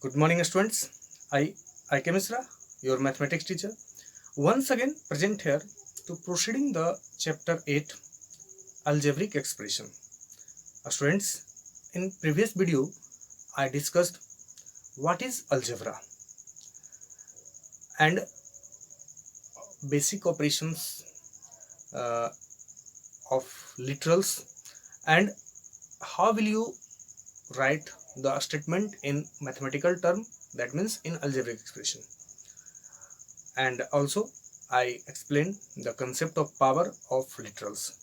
Good morning, students. I K Misra, your mathematics teacher, once again present here to proceeding the chapter 8 algebraic expression. Students, in previous video I discussed what is algebra and basic operations uh, of literals and how will you write the statement in mathematical term, that means in algebraic expression. And also I explained the concept of power of literals.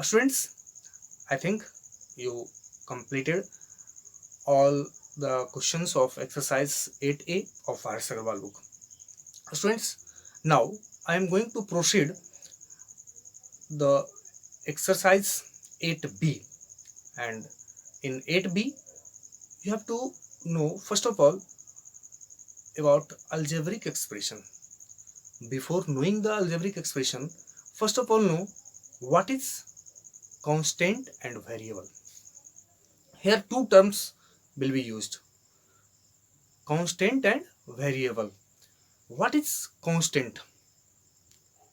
Students, I think you completed all the questions of exercise 8A of our Agarwal book. Students, now I am going to proceed the exercise 8B, and in 8B you have to know first of all about algebraic expression. Before knowing the algebraic expression, first of all know what is constant and variable. Here two terms will be used, constant and variable. What is constant?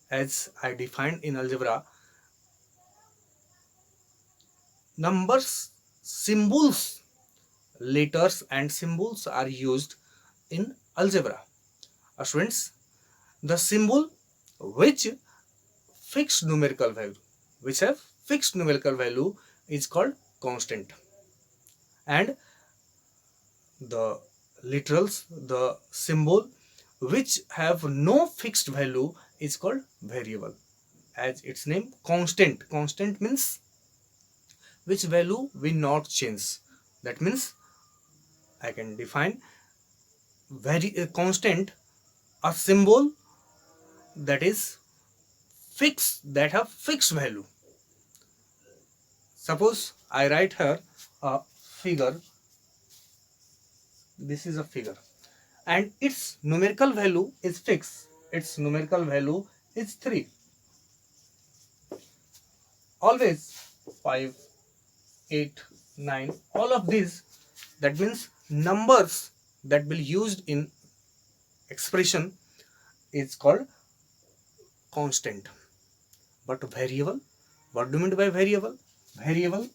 As I defined in algebra, numbers, symbols, letters and symbols are used in algebra. Students, the symbol which fixed numerical value, which have fixed numerical value is called constant, and the literals, the symbol which have no fixed value is called variable. As its name, constant means which value will not change. That means I can define very constant, a symbol that is fixed, that have fixed value. Suppose I write here a figure, this is a figure, and its numerical value is fixed, its numerical value is 3, always 5, 8, 9, all of these, that means numbers that will used in expression is called constant. But variable, what do you mean by variable? Variable,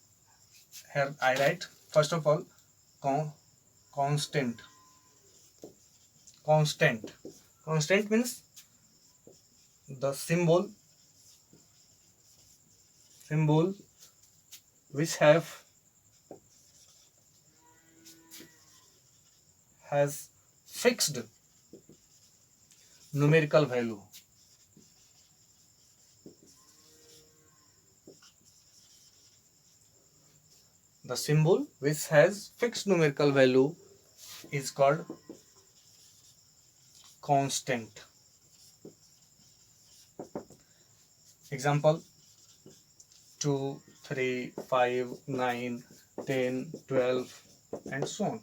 here I write first of all constant. Constant means the symbol which has fixed numerical value. The symbol which has fixed numerical value is called constant. Example 2, 3, 5, 9, 10, 12 and so on.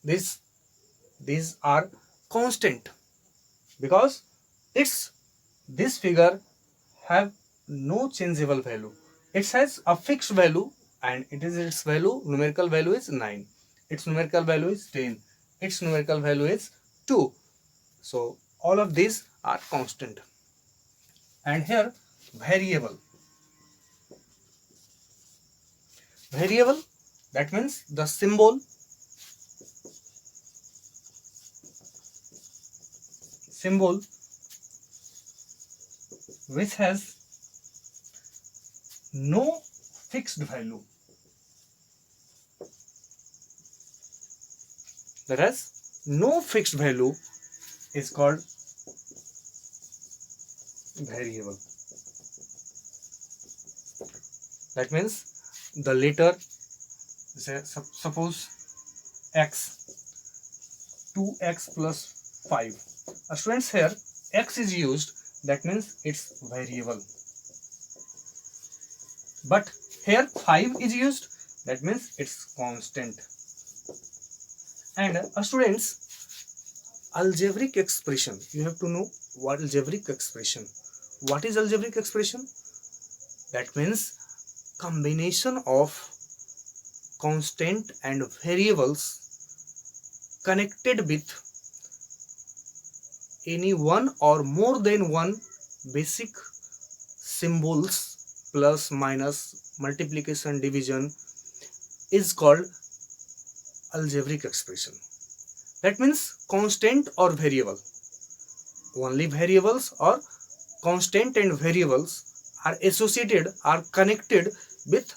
These are constant because this figure have no changeable value. It has a fixed value and its value, numerical value is 9. Its numerical value is 10. Its numerical value is 2. So all of these are constant. And here variable. Variable, that means the symbol which has no fixed value, that has no fixed value is called variable. That means the letter, suppose x, 2x plus 5. Students, here x is used, that means it's variable. But here 5 is used, that means it's constant. And students, algebraic expression, you have to know what algebraic expression. What is algebraic expression? That means combination of constant and variables connected with any one or more than one basic symbols plus minus multiplication division is called algebraic expression. That means constant or variable. Only variables or constant and variables are associated, are connected with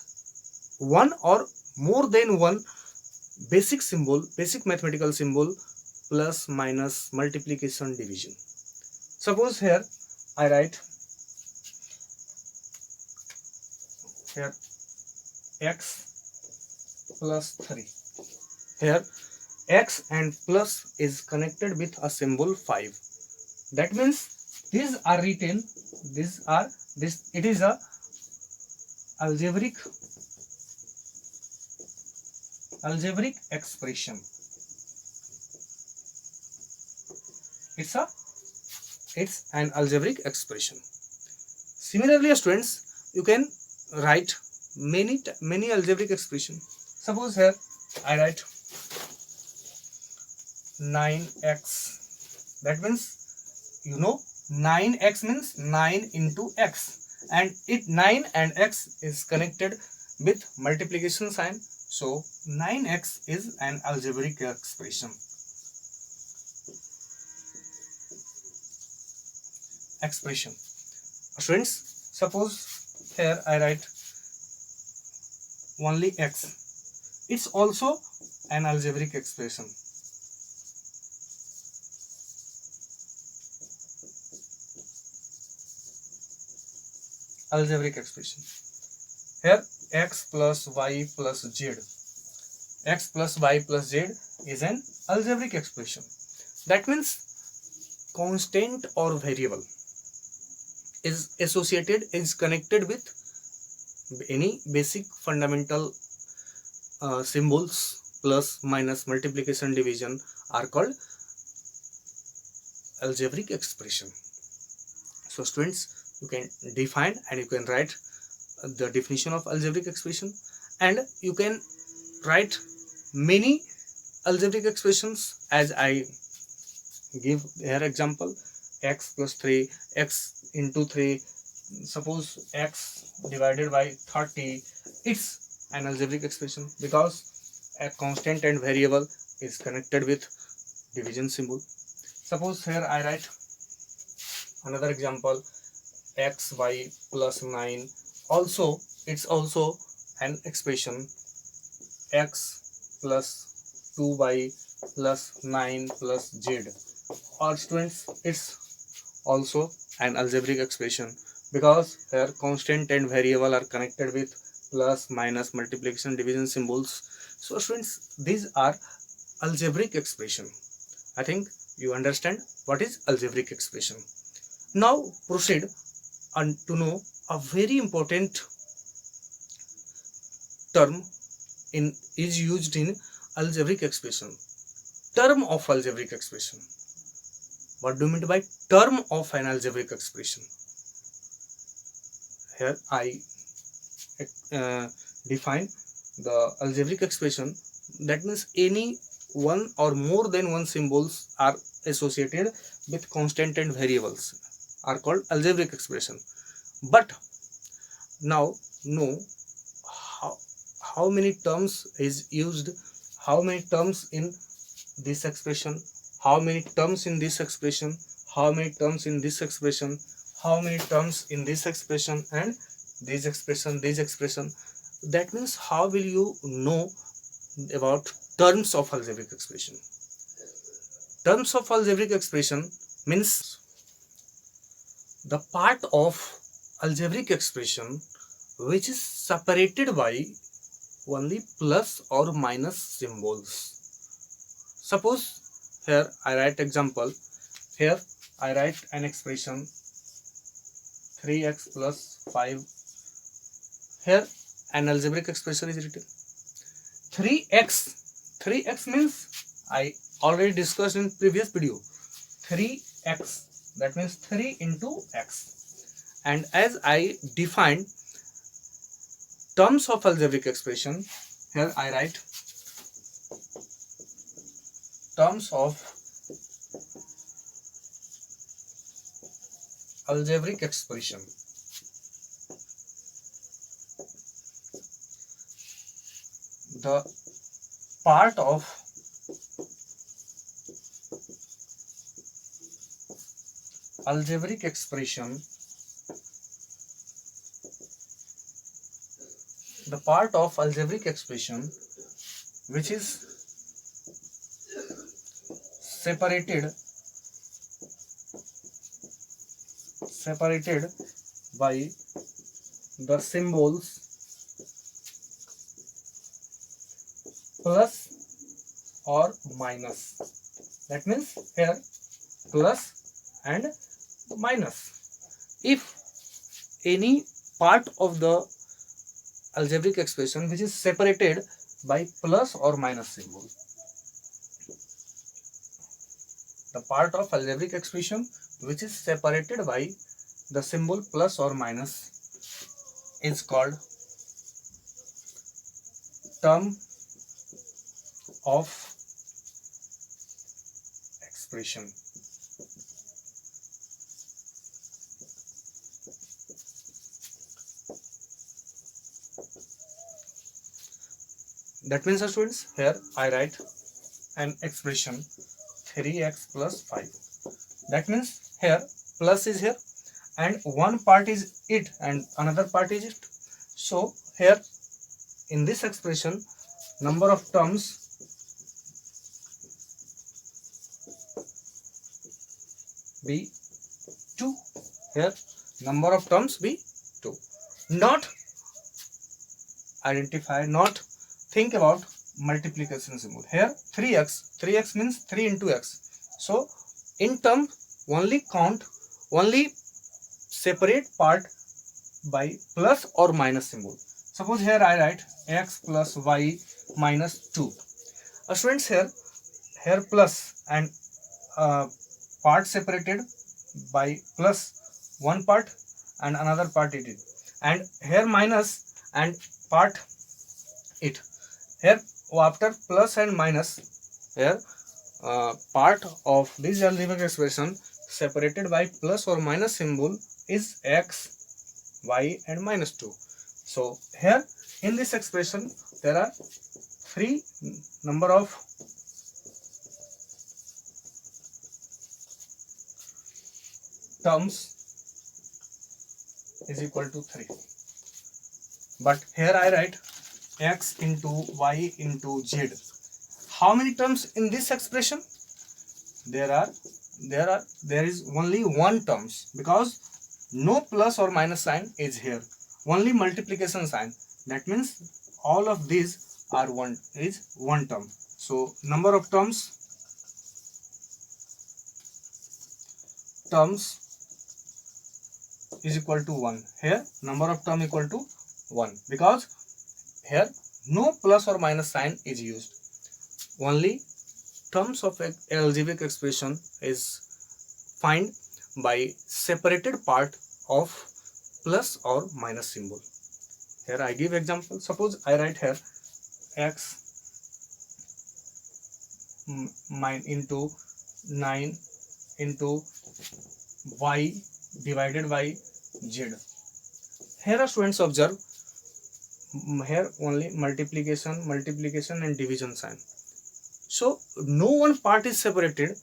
one or more than one basic symbol, basic mathematical symbol plus minus multiplication division. Suppose here I write here x plus 3. Here x and plus is connected with a symbol 5. That means these are written, it is a algebraic expression. It's an algebraic expression. Similarly, students, you can write many algebraic expression. Suppose here I write 9x. That means 9x means 9 into x, and 9 and x is connected with multiplication sign, so 9x is an algebraic expression. Students, suppose here I write only x. It's also an algebraic expression. Algebraic expression. Here x plus y plus z. X plus y plus z is an algebraic expression. That means constant or variable is associated, is connected with any basic fundamental symbols plus minus multiplication division are called algebraic expression. So students, you can define and you can write the definition of algebraic expression, and you can write many algebraic expressions as I give here example. X plus 3, x into 3, suppose x divided by 30, it's an algebraic expression because a constant and variable is connected with division symbol. Suppose here I write another example, xy plus 9, also it's also an expression, x plus 2y plus 9 plus z. Or students, it's also an algebraic expression because here constant and variable are connected with plus minus multiplication division symbols. So students, these are algebraic expression. I think you understand what is algebraic expression. Now proceed and to know a very important term is used in algebraic expression. Term of algebraic expression. What do you mean by term of an algebraic expression? Here I define the algebraic expression. That means any one or more than one symbols are associated with constant and variables are called algebraic expression. But now know how many terms is used, how many terms in this expression, how many terms in this expression, how many terms in this expression, how many terms in this expression, and this expression. That means how will you know about terms of algebraic expression? Terms of algebraic expression means the part of algebraic expression which is separated by only plus or minus symbols. Suppose here I write example. Here I write an expression 3x plus 5. Here an algebraic expression is written. 3x means I already discussed in previous video. 3x, that means 3 into x. And as I defined terms of algebraic expression, here I write terms of algebraic expression. The part of algebraic expression, the part of algebraic expression which is separated by the symbols plus or minus. That means here plus and minus. If any part of the algebraic expression which is separated by plus or minus symbol, the part of algebraic expression which is separated by the symbol plus or minus is called term of expression. That means, students, here I write an expression 3x plus 5. That means here plus is here and one part is it and another part is it. So here in this expression number of terms be 2. Here number of terms be 2. Not identify, not think about multiplication symbol. Here 3x means 3 into x. So in term only count, only separate part by plus or minus symbol. Suppose here I write x plus y minus 2. Students, here plus and part separated by plus one part and another part it is, and here minus and part it. Here after plus and minus, here part of this algebraic expression separated by plus or minus symbol is x, y and minus 2. So here in this expression there are 3 number of terms is equal to 3. But here I write x into y into z. How many terms in this expression? There is only one terms, because no plus or minus sign is here, only multiplication sign. That means all of these are one term. So number of terms is equal to 1. Here number of term equal to 1, because here no plus or minus sign is used. Only terms of algebraic expression is find by separated part of plus or minus symbol. Here I give example. Suppose I write here x into 9 into y divided by z. Here students observe, here only multiplication and division sign. So no one part is separated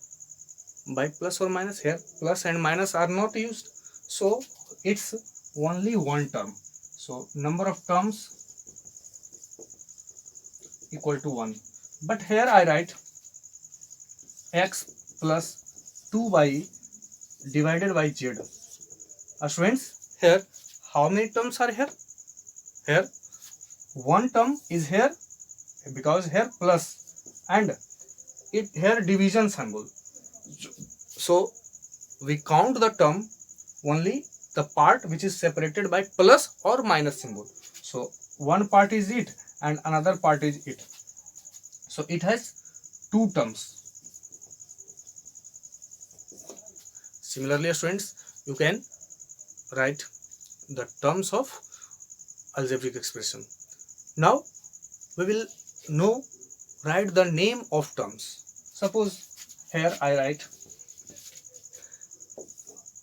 by plus or minus. Here plus and minus are not used, so it's only one term. So number of terms equal to 1. But here I write x plus 2y divided by z. Students, here how many terms are here? Here one term is here, because here plus and it here division symbol. So we count the term only the part which is separated by plus or minus symbol. So one part is it and another part is it. So it has 2 terms. Similarly, students, you can write the terms of algebraic expression. Now we will write the name of terms. Suppose here I write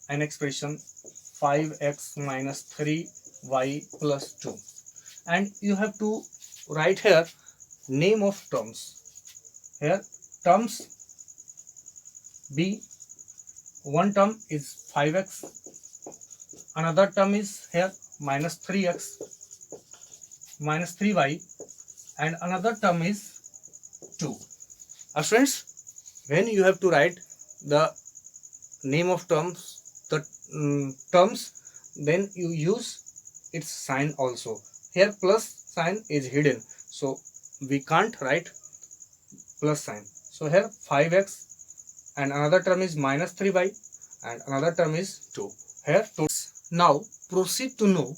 an expression 5x minus 3y plus 2, and you have to write here name of terms. Here terms B, one term is 5x, another term is here minus 3x minus 3y, and another term is 2. Students, when you have to write the name of terms, the terms, then you use its sign also. Here plus sign is hidden, so we can't write plus sign. So here 5x and another term is minus 3y and another term is 2. Here 2. Now proceed to know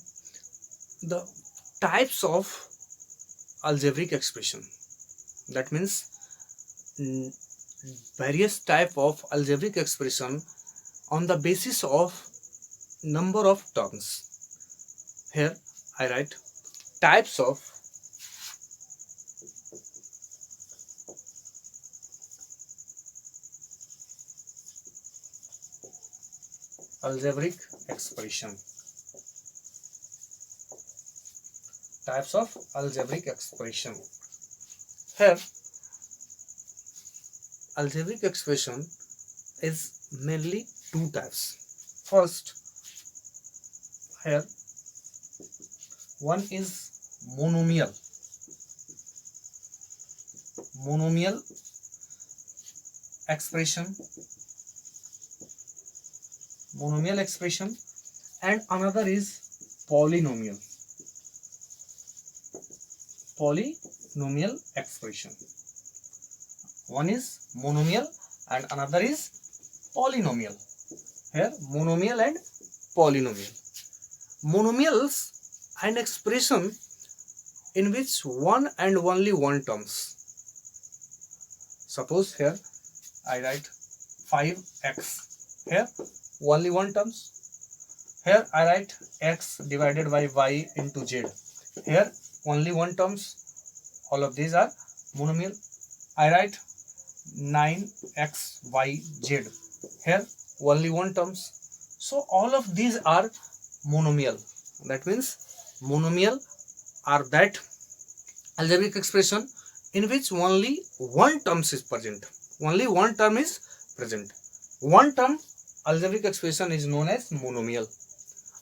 the types of algebraic expression. That means various type of algebraic expression on the basis of number of terms. Here I write types of algebraic expression. Types of algebraic expression. Here algebraic expression is mainly two types. First, here one is monomial. Monomial expression. Monomial expression, and another is polynomial. Polynomial expression. One is monomial and another is polynomial. Here monomial and polynomial. Monomials an expression in which one and only one terms. Suppose here I write 5x. Here only one terms. Here I write x divided by y into z. Here only one terms. All of these are monomial. I write 9xyz. Here only one terms. So all of these are monomial. That means monomial are that algebraic expression in which only one terms is present. Only one term is present. One term algebraic expression is known as monomial.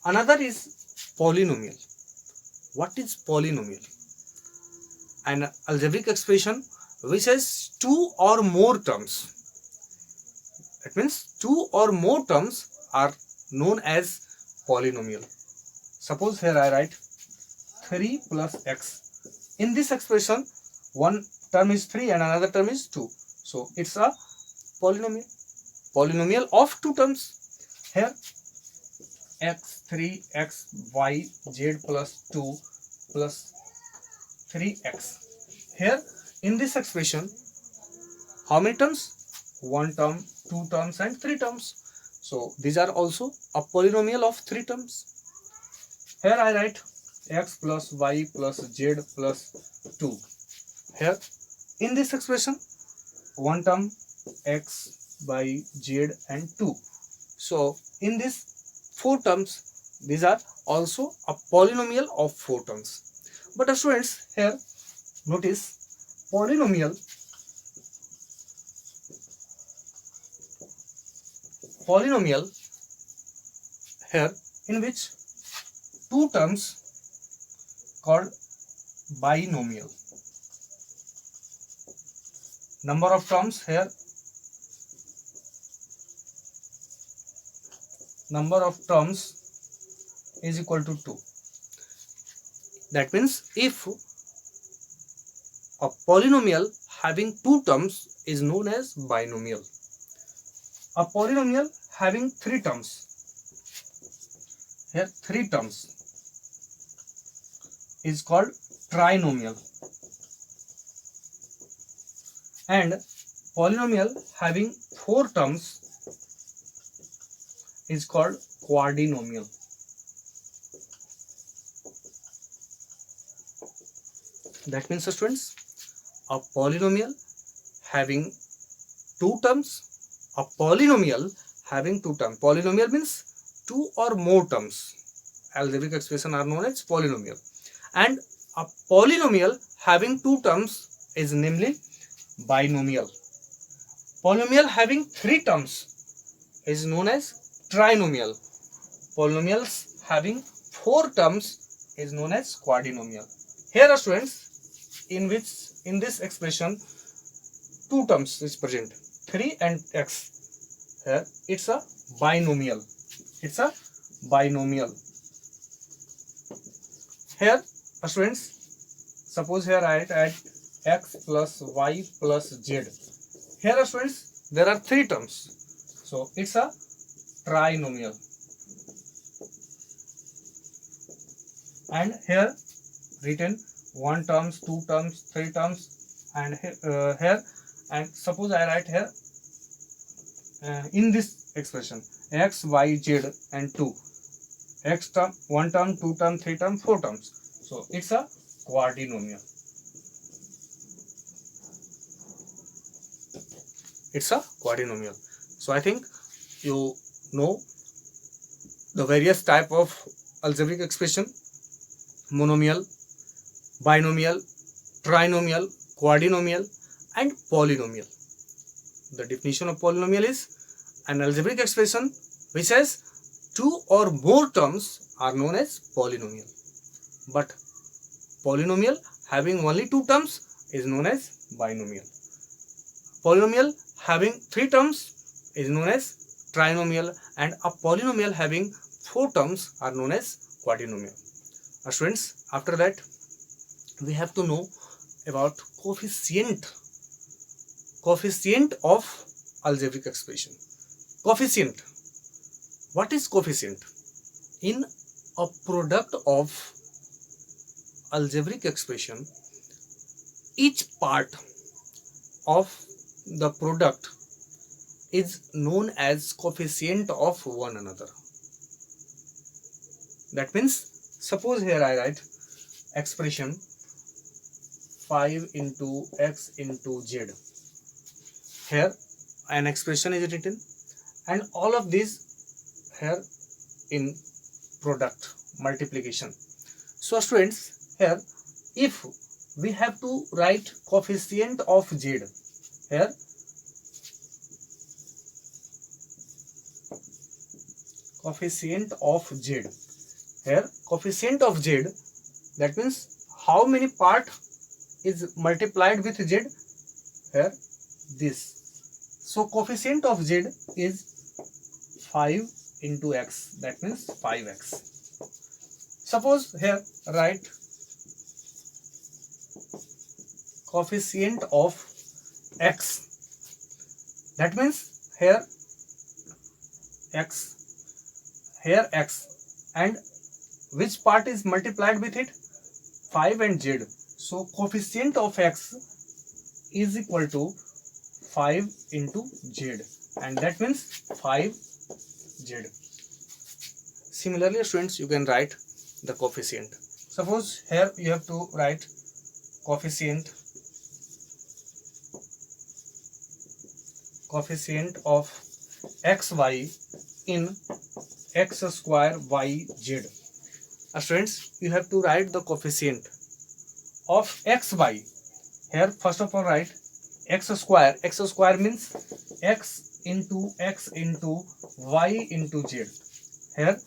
Another is polynomial. What is polynomial? An algebraic expression which has two or more terms. That means two or more terms are known as polynomial. Suppose here I write 3 plus x. In this expression, one term is 3 and another term is 2. So it's a polynomial. Polynomial of two terms. Here x, 3, x, y, z plus 2 plus 3x. Here in this expression, how many terms? One term, two terms and three terms. So these are also a polynomial of three terms. Here I write x plus y plus z plus 2. Here in this expression, one term x, y, z and 2. So in this four terms, these are also a polynomial of four terms. But students, here notice polynomial here in which two terms called binomial. Number of terms here, number of terms is equal to 2. That means if a polynomial having two terms is known as binomial. A polynomial having three terms, here three terms, is called trinomial, and polynomial having four terms is called quadrinomial. That means, students, a polynomial having two terms, a polynomial having two terms. Polynomial means two or more terms. Algebraic expression are known as polynomial. And a polynomial having two terms is namely binomial. Polynomial having three terms is known as trinomial. Polynomials having four terms is known as quadrinomial. Here are students, in this expression two terms is present, 3 and x. Here it's a binomial. It's a binomial. Here students, suppose here I add x plus y plus z. Here students, there are three terms, so it's a trinomial. And here written one terms, two terms, three terms, and here, and suppose I write here in this expression x, y, z and 2. X term, one term, two term, three term, four terms. So it's a quadrinomial. It's a quadrinomial. So I think you know the various type of algebraic expression: monomial, binomial, trinomial, quadrinomial, and polynomial. The definition of polynomial is an algebraic expression which has two or more terms are known as polynomial. But polynomial having only two terms is known as binomial. Polynomial having three terms is known as trinomial, and a polynomial having four terms are known as quadrinomial. Students, after that we have to know about coefficient of algebraic expression. Coefficient. What is coefficient? In a product of algebraic expression, each part of the product is known as coefficient of one another. That means, suppose here I write expression 5 into x into z. Here an expression is written, and all of these here in product multiplication. So students, here if we have to write coefficient of z, here coefficient of z, here coefficient of z, that means how many part is multiplied with z, here this. So coefficient of z is 5 into x, that means 5x. Suppose here write coefficient of x, that means here x, here x, and which part is multiplied with it? 5 and z. So coefficient of x is equal to 5 into z, and that means 5z. Similarly students, you can write the coefficient. Suppose here you have to write coefficient of xy in x square yz. Students, you have to write the coefficient of xy. Here first of all write x square. X square means x into y into z. Here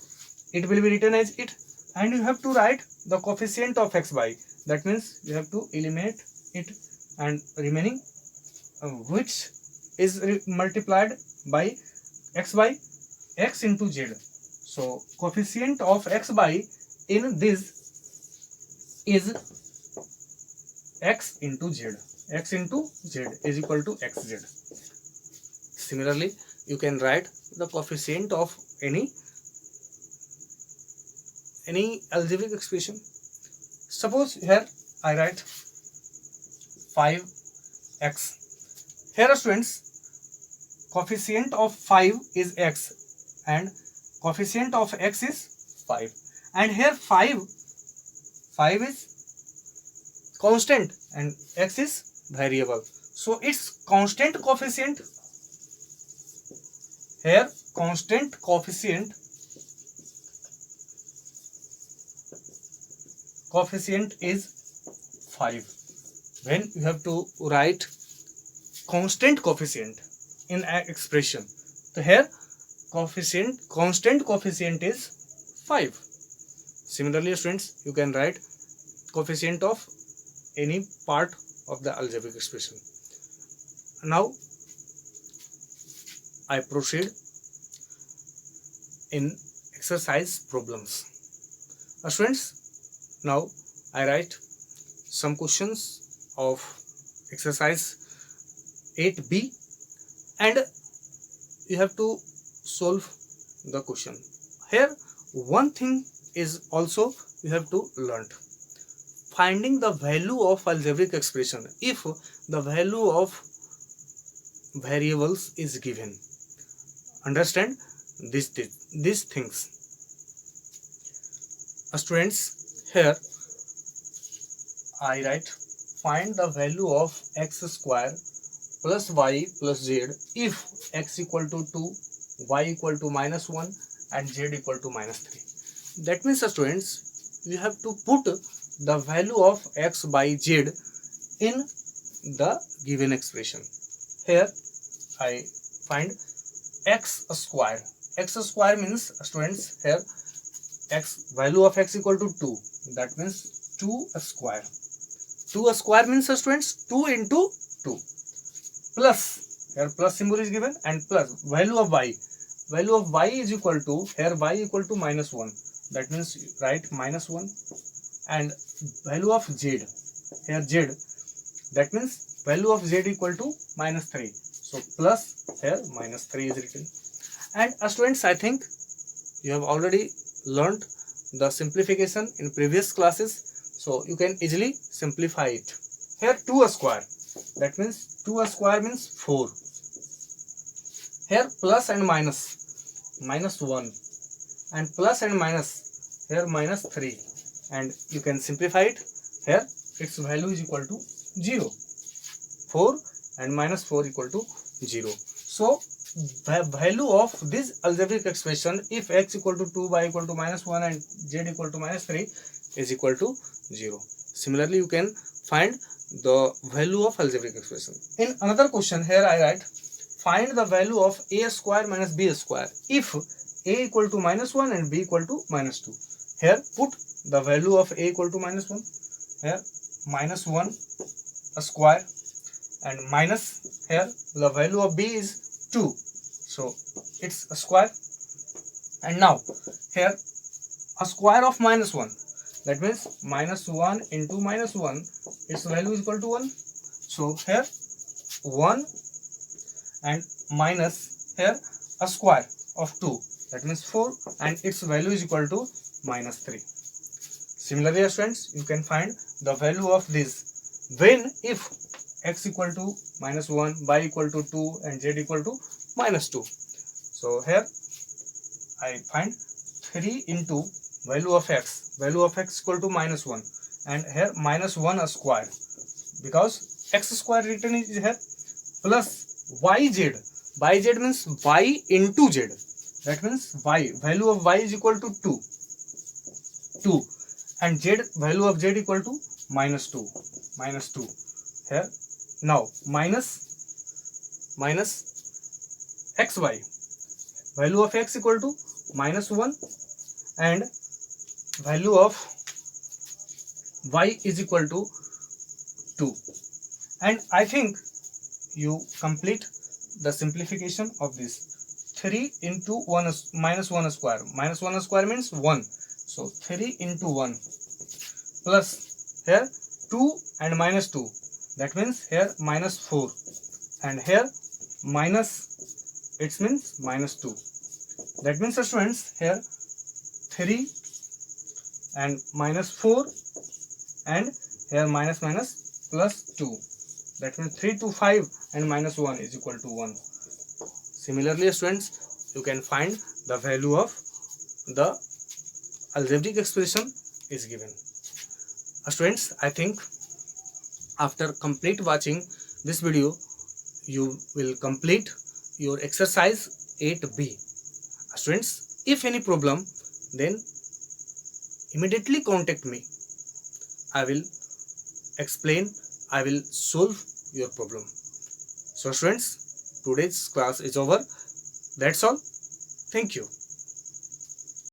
it will be written as it, and you have to write the coefficient of xy. That means you have to eliminate it, and remaining which is multiplied by xy, x into z. So coefficient of xy in this is x into z. X into z is equal to xz. Similarly, you can write the coefficient of any algebraic expression. Suppose here I write 5x. Here students, coefficient of 5 is x and coefficient of x is 5, and here 5 is constant and x is variable, so its constant coefficient Here constant coefficient is 5. When you have to write constant coefficient in an expression, so here constant coefficient is 5. Similarly students, you can write coefficient of any part of the algebraic expression. Now I proceed in exercise problems. Students, now I write some questions of exercise 8b and you have to solve the question. Here one thing is also you have to learn: finding the value of algebraic expression if the value of variables is given. Understand these things. Students, here I write find the value of x square plus y plus z if x equal to 2, y equal to -1 and z equal to -3. That means students, you have to put the value of x by z in the given expression. Here I find x square. X square means students, here value of x equal to 2, that means 2 square. 2 square means students 2 into 2 plus, here plus symbol is given, and plus value of y. Value of y is equal to, here y equal to -1, that means write -1, and value of z, here z, that means value of z equal to -3, so plus, here -3 is written. And students, I think you have already learned the simplification in previous classes, so you can easily simplify it. Here 2 square, that means 2 square means 4. Here plus and minus, -1, and plus and minus, here -3, and you can simplify it. Here its value is equal to 0. 4 and -4 equal to 0. So the value of this algebraic expression if x equal to 2, y equal to -1 and z equal to -3 is equal to 0. Similarly, you can find the value of algebraic expression. In another question, here I write find the value of a square minus b square if a equal to -1 and b equal to -2. Here put the value of a equal to -1, here -1 square, and minus, here the value of b is 2, so it's a square. And now here a square of -1, that means -1 into -1, its value is equal to 1. So here 1 and minus, here a square of 2, that means 4, and its value is equal to -3. Similarly, students, you can find the value of this when if x equal to -1, y equal to 2 and z equal to -2. So here I find 3 into value of x equal to -1, and here -1 square, because x square written is here, plus yz means y into z, that means value of y is equal to 2, and value of z equal to -2. Here now minus xy, value of x equal to -1 and value of y is equal to 2. And I think you complete the simplification of this. 3 into 1 -1 square, -1 square means 1, so 3 into 1 plus here 2 and -2, that means here -4, and here minus, it means -2. That means students, here 3 and -4, and here minus plus 2, that means 3 to 5 and -1 is equal to 1. Similarly, students, you can find the value of the algebraic expression is given. Students, I think after complete watching this video, you will complete your exercise 8b. Students, if any problem, then immediately contact me. I will explain, I will solve your problem. So students, today's class is over. That's all. Thank you.